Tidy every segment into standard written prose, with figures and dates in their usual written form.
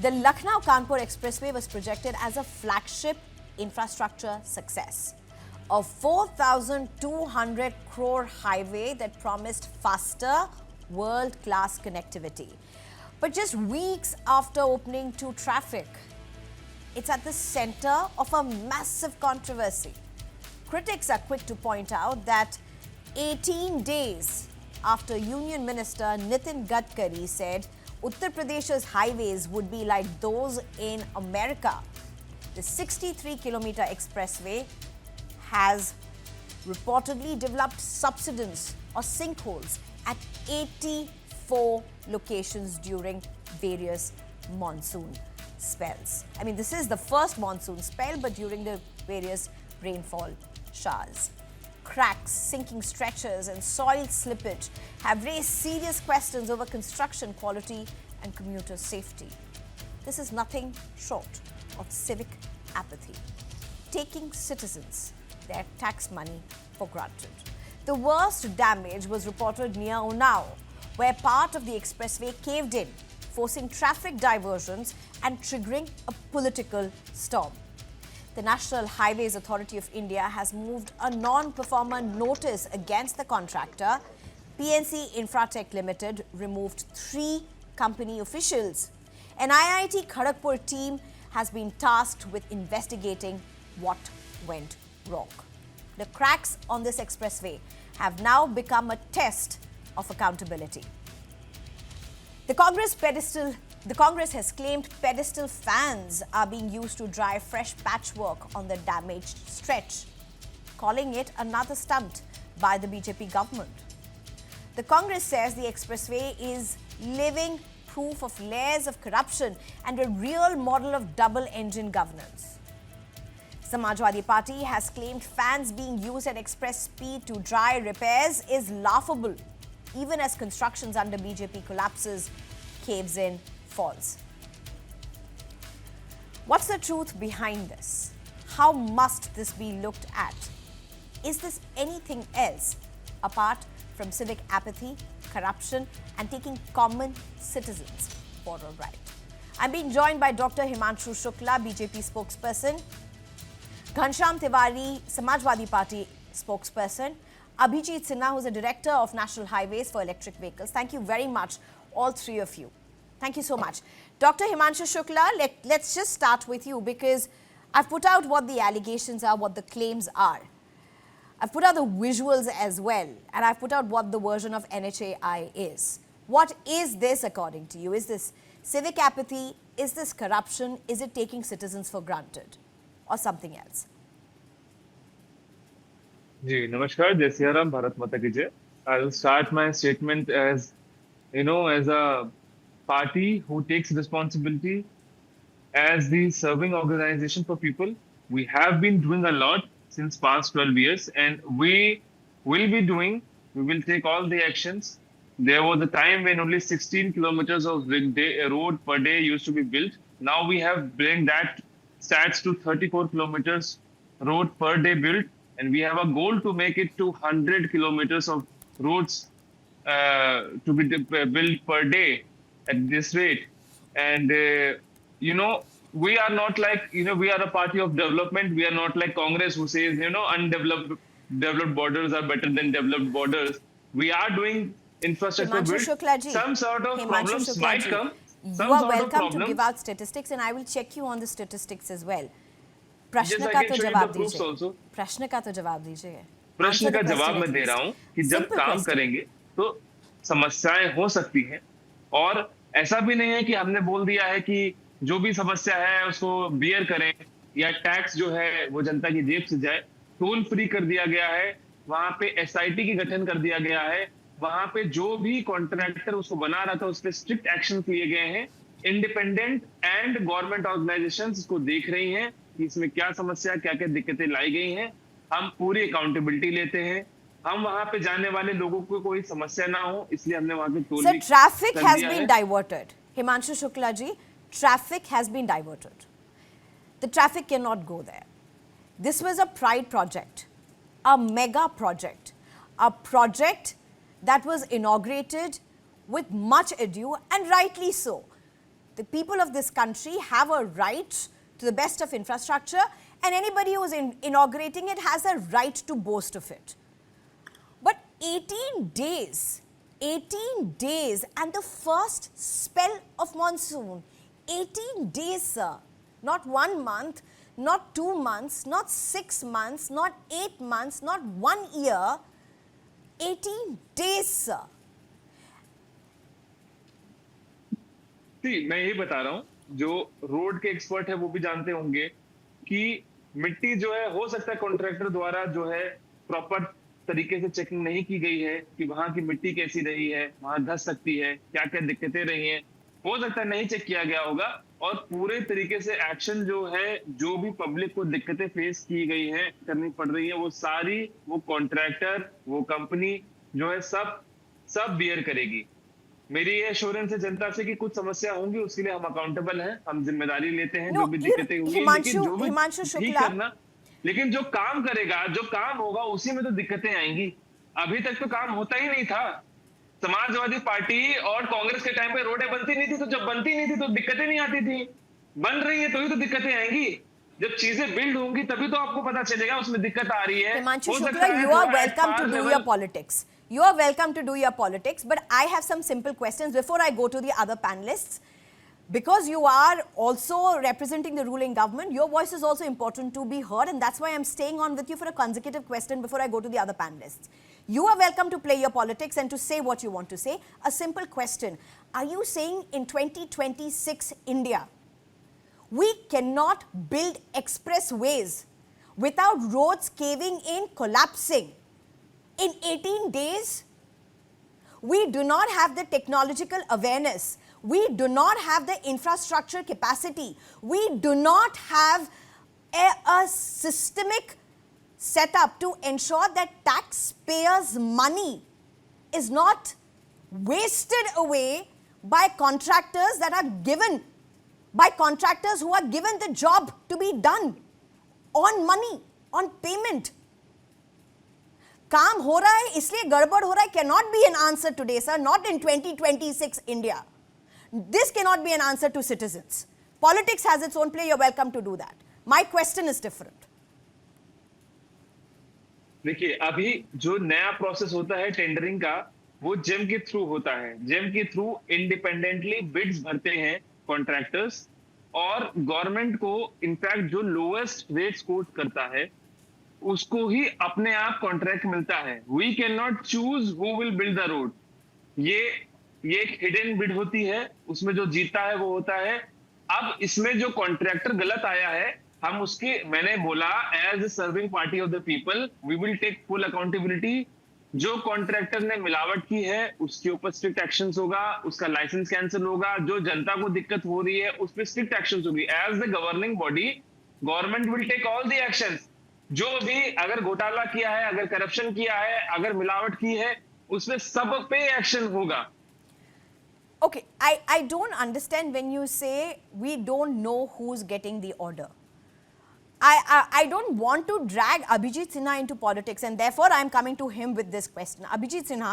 The Lucknow-Kanpur Expressway was projected as a flagship infrastructure success. A 4,200 crore highway that promised faster, world-class connectivity. But just weeks after opening to traffic, it's at the center of a massive controversy. Critics are quick to point out that 18 days after Union Minister Nitin Gadkari said Uttar Pradesh's highways would be like those in America, the 63-kilometer expressway has reportedly developed subsidence or sinkholes at 84 locations during various monsoon spells. I mean, this is the first monsoon spell, but during the various rainfall showers. Cracks, sinking stretches and soil slippage have raised serious questions over construction quality and commuter safety. This is nothing short of civic apathy, taking citizens their tax money for granted. The worst damage was reported near Unnao, where part of the expressway caved in, forcing traffic diversions and triggering a political storm. The National Highways Authority of India has moved a non-performer notice against the contractor. PNC Infratech Limited removed 3 company officials. An IIT Kharagpur team has been tasked with investigating what went wrong. The cracks on this expressway have now become a test of accountability. The Congress has claimed pedestal fans are being used to dry fresh patchwork on the damaged stretch, calling it another stunt by the BJP government. The Congress says the expressway is living proof of layers of corruption and a real model of double-engine governance. Samajwadi Party has claimed fans being used at express speed to dry repairs is laughable, even as constructions under BJP collapses, caves in, falls. What's the truth behind this? How must this be looked at? Is this anything else apart from civic apathy, corruption, and taking common citizens for a ride? I'm being joined by Dr. Himanshu Shukla, BJP spokesperson, Ghanshyam Tiwari, Samajwadi Party spokesperson, Abhijit Sinha, who's the director of National Highways for Electric Vehicles. Thank you very much, all three of you. Thank you so much. Dr. Himanshu Shukla, let's just start with you because I've put out what the allegations are, what the claims are. I've put out the visuals as well, and I've put out what the version of NHAI is. What is this according to you? Is this civic apathy? Is this corruption? Is it taking citizens for granted? Or something else? जी नमस्कार जय सिया राम भारत माता की जय. I will start my statement as as a party who takes responsibility as the serving organization for people. We have been doing a lot since past 12 years and we will take all the actions. There was a time when only 16 kilometers of road per day used to be built. Now we have bring that stats to 34 kilometers road per day built, and we have a goal to make it to 100 kilometers of roads to be built per day at this rate. And we are not like we are a party of development. We are not like Congress who says developed borders are better than developed borders. We are doing infrastructure build. Some sort of problems might come. You are welcome to give out statistics and I will check you on the statistics as well. प्रश्न का तो जवाब दीजिए. प्रश्न का तो जवाब दीजिए. प्रश्न का जवाब मैं दे रहा हूँ कि जब काम करेंगे तो समस्याएं हो सकती हैं और ऐसा भी नहीं है कि हमने बोल दिया है कि जो भी समस्या है उसको बियर करें या टैक्स जो है वो जनता की जेब से जाए. टोल फ्री कर दिया गया है, वहां पे एसआईटी की गठन कर दिया गया है, वहां पे जो भी कॉन्ट्रैक्टर उसको बना रहा था उस पर स्ट्रिक्ट एक्शन लिए गए हैं. इंडिपेंडेंट एंड गवर्नमेंट ऑर्गेनाइजेशंस इसको देख रही हैं कि इसमें क्या समस्या क्या क्या दिक्कतें लाई गई हैं. हम पूरी अकाउंटेबिलिटी लेते हैं. हम वहां पे जाने वाले लोगों को कोई समस्या ना हो इसलिए हमने वहां पे toll. Sir, traffic has been diverted. Himanshu Shukla ji, traffic has been diverted. The traffic cannot go there. This was a pride project, a mega project, a project that was inaugurated with much ado and rightly so. the people of this country have a right to the best of infrastructure, and anybody who is inaugurating it has a right to boast of it. But 18 days and the first spell of monsoon, 18 days, sir, not 1 month, not 2 months, not 6 months, not 8 months, not 1 year, 18 days, sir. मैं यही बता रहा हूँ, जो road के expert है वो भी जानते होंगे कि मिट्टी जो है, हो सकता है कॉन्ट्रैक्टर द्वारा जो है प्रॉपर तरीके से चेकिंग नहीं की गई है कि वहां की मिट्टी कैसी रही है, वहां धंस सकती है, क्या क्या दिक्कतें रही हैं, हो सकता है नहीं चेक किया गया होगा, और पूरे तरीके से एक्शन जो है, जो भी पब्लिक को दिक्कतें फेस की गई हैं, करनी पड़ रही है, वो सारी वो कॉन्ट्रैक्टर, वो कंपनी जो है सब बियर करेगी। मेरी ये एश्योरेंस है जनता से कि कुछ समस्या होंगी, उसके लिए हम अकाउंटेबल हैं, हम जिम्मेदारी लेते हैं, जो भी दिक्कतें होंगी, लेकिन जो भी ठीक करना, लेकिन जो काम करेगा, जो काम होगा, उसी में तो दिक्कतें आएंगी। अभी तक तो काम होता ही नहीं था। समाजवादी पार्टी और कांग्रेस के टाइम पे रोडें बनती नहीं थी, तो जब बनती नहीं थी तो दिक्कतें नहीं आती थी। बन रही है तो ही तो दिक्कतें आएंगी। जब चीजें बिल्ड होंगी तभी तो आपको पता चलेगा उसमें दिक्कत आ रही है। Himanshu Shukla, you are welcome to do your politics. You are welcome to do your politics, but I have some simple questions before I go to the other panelists. Because you are also representing the ruling government, your voice is also important to be heard, and that's why I'm staying on with you for a consecutive question before I go to the other panelists. You are welcome to play your politics and to say what you want to say. A simple question. Are you saying in 2026 India, we cannot build expressways without roads caving in, collapsing in 18 days? We do not have the technological awareness. We do not have the infrastructure capacity. We do not have a systemic setup to ensure that taxpayers' money is not wasted away by contractors that are given, by contractors who are given the job to be done on money, on payment. काम हो रहा है इसलिए गड़बड़ हो रहा है cannot be an answer today, sir, not in 2026 India. This cannot be an answer to citizens. Politics has its own play, you're welcome to do that. My question is different. देखिए, अभी जो नया प्रोसेस होता है tendering का, वो GeM के through होता है। जेम के थ्रू इंडिपेंडेंटली बिड्स भरते हैं कॉन्ट्रैक्टर्स, और गवर्नमेंट को इनफैक्ट जो लोएस्ट रेट्स कोट करता है उसको ही अपने आप कॉन्ट्रैक्ट मिलता है। We can not choose who will build the road. ये एक हिडन बिड होती है, उसमें जो जीता है वो होता है। अब इसमें जो कॉन्ट्रैक्टर गलत आया है, हम उसकी, मैंने बोला as serving party of the people we will take full accountability. जो कॉन्ट्रैक्टर ने मिलावट की है उसके ऊपर स्ट्रिक्ट एक्शंस होगा, उसका लाइसेंस कैंसिल होगा। जो जनता को दिक्कत हो रही है उस पर स्ट्रिक्ट एक्शंस होगी। As the governing body government will take all the actions. जो भी अगर घोटाला किया है, अगर करप्शन किया है, अगर मिलावट की है, उसमें सब पे एक्शन होगा। Okay, I don't understand when you say we don't know who's getting the order. I don't want to drag Abhijit Sinha into politics, and therefore I am coming to him with this question. Abhijit Sinha,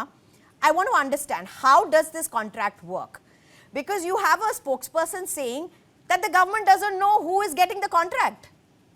I want to understand, how does this contract work? Because you have a spokesperson saying that the government doesn't know who is getting the contract.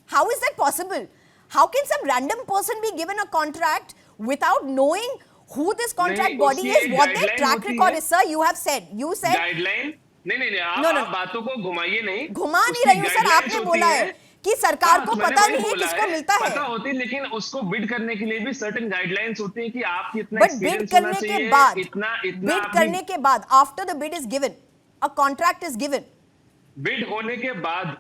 How is that possible? How can some random person be given a contract without knowing who this contract body is, what their track record is? Sir, you said guideline नहीं, आप बातों को घुमाइए नहीं। घुमा नहीं रही हूँ sir, आपने बोला है कि सरकार को पता नहीं है किसको मिलता है। पता होती है, लेकिन उसको बिड करने के लिए भी सर्टेन गाइडलाइंस होती है कि आप कितना एक्सपीरियंस होना चाहिए, बिड करने के बाद after the bid is given, a contract is given, bid होने के बाद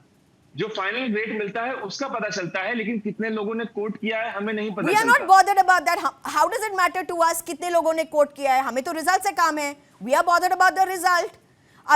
जो फाइनल रेट मिलता है उसका पता चलता है, लेकिन कितने लोगों ने कोट किया है हमें नहीं पता। We are not bothered about that. How does it matter to us कितने लोगों ने कोट किया है? हमें तो रिजल्ट से काम है। We are bothered about the result.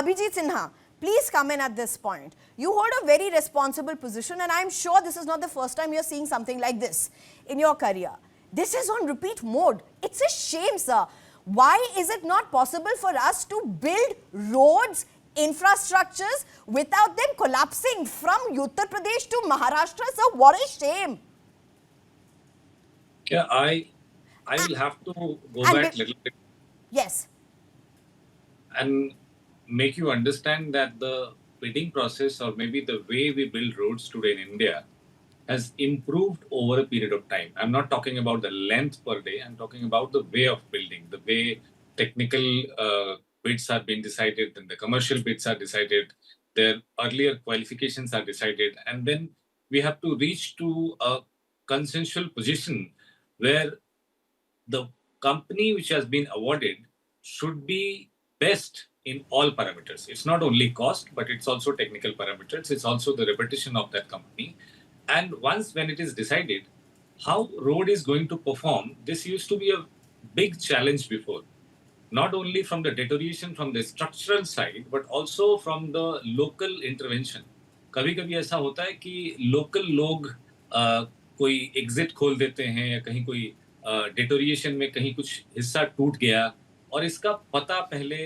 Abhijit Sinha, please come in at this point. You hold a very responsible position, and I am sure this is not the first time you are seeing something like this in your career. This is on repeat mode. It's a shame, sir. Why is it not possible for us to build roads, infrastructures without them collapsing from Uttar Pradesh to Maharashtra? So what a shame. Yeah, I will have to go back a little bit. Yes. And make you understand that the bidding process, or maybe the way we build roads today in India, has improved over a period of time. I'm not talking about the length per day. I'm talking about the way of building, the way technical bids are being decided, then the commercial bids are decided, their earlier qualifications are decided, and then we have to reach to a consensual position where the company which has been awarded should be best in all parameters. It's not only cost, but it's also technical parameters. It's also the reputation of that company. And once when it is decided how road is going to perform, this used to be a big challenge before. Not only from the deterioration from the structural side, but also from the local intervention. कभी कभी ऐसा होता है कि local लोग कोई exit खोल देते हैं, या कहीं कोई डिटोरिएशन में कहीं कुछ हिस्सा टूट गया, और इसका पता पहले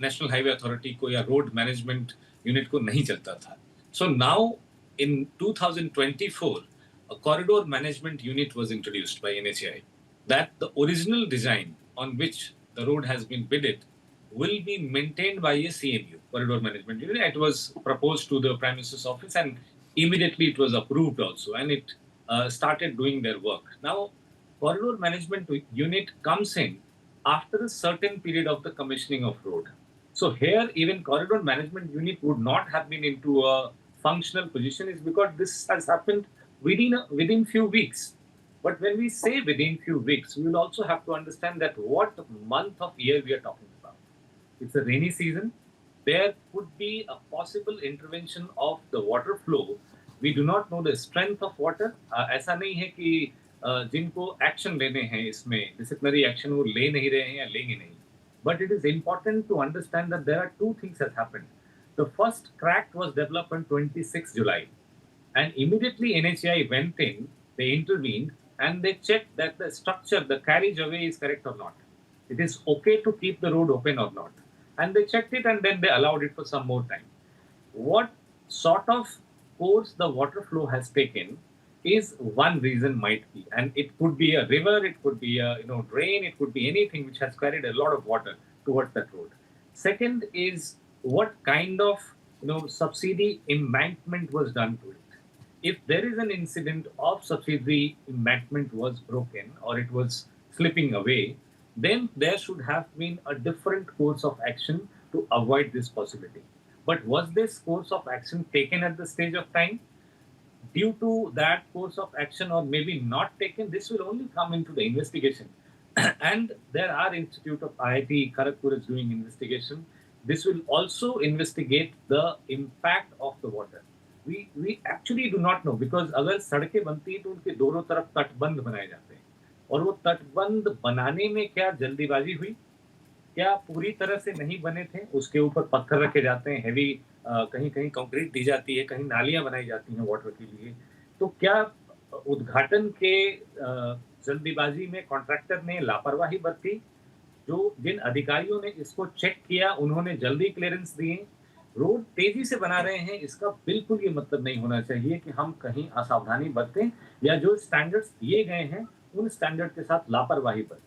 नेशनल हाईवे अथॉरिटी को या रोड मैनेजमेंट यूनिट को नहीं चलता था. So now in 2024, a corridor management unit was introduced by NHAI, that the original design on which the road has been bidded will be maintained by a CMU, corridor management unit. It was proposed to the Prime Minister's office, and immediately it was approved also, and it started doing their work. Now, corridor management unit comes in after a certain period of the commissioning of road. So here, even corridor management unit would not have been into a functional position, is because this has happened within few weeks. But when we say within few weeks, we will also have to understand that what month of year we are talking about. It's a rainy season. There could be a possible intervention of the water flow. We do not know the strength of water. ऐसा नहीं है कि जिनको action लेने हैं इसमें disciplinary action वो ले नहीं रहे हैं या लेंगे नहीं. But it is important to understand that there are two things that happened. The first crack was developed on 26 July. And immediately NHAI went in, they intervened, and they checked that the structure, the carriageway is correct or not. It is okay to keep the road open or not. And they checked it, and then they allowed it for some more time. What sort of course the water flow has taken is one reason might be. And it could be a river, it could be a drain, it could be anything which has carried a lot of water towards that road. Second is what kind of subsidy embankment was done to it. If there is an incident of subsidy embankment was broken or it was slipping away, then there should have been a different course of action to avoid this possibility. But was this course of action taken at the stage of time? Due to that course of action, or maybe not taken, this will only come into the investigation. And there are Institute of IIT Kharagpur is doing investigation. This will also investigate the impact of the water. We actually do not know, because अगर सड़कें बनती हैं तो उनके दोनों तरफ तटबंध बनाए जाते हैं, और वो तटबंध बनाने में क्या जल्दीबाजी हुई, क्या पूरी तरह से नहीं बने थे, उसके ऊपर पत्थर रखे जाते हैं, हेवी कहीं कहीं कंक्रीट दी जाती है, कहीं नालियां बनाई जाती हैं वाटर के लिए, तो क्या उद्घाटन के जल्दीबाजी में कॉन्ट्रैक्टर ने लापरवाही बरती? जो जिन अधिकारियों ने इसको चेक किया उन्होंने जल्दी क्लियरेंस दिए, रोड तेजी से बना रहे हैं, इसका बिल्कुल ये मतलब नहीं होना चाहिए कि हम कहीं असावधानी बरतें या जो स्टैंडर्ड्स दिए गए हैं उन स्टैंडर्ड के साथ लापरवाही बरतें.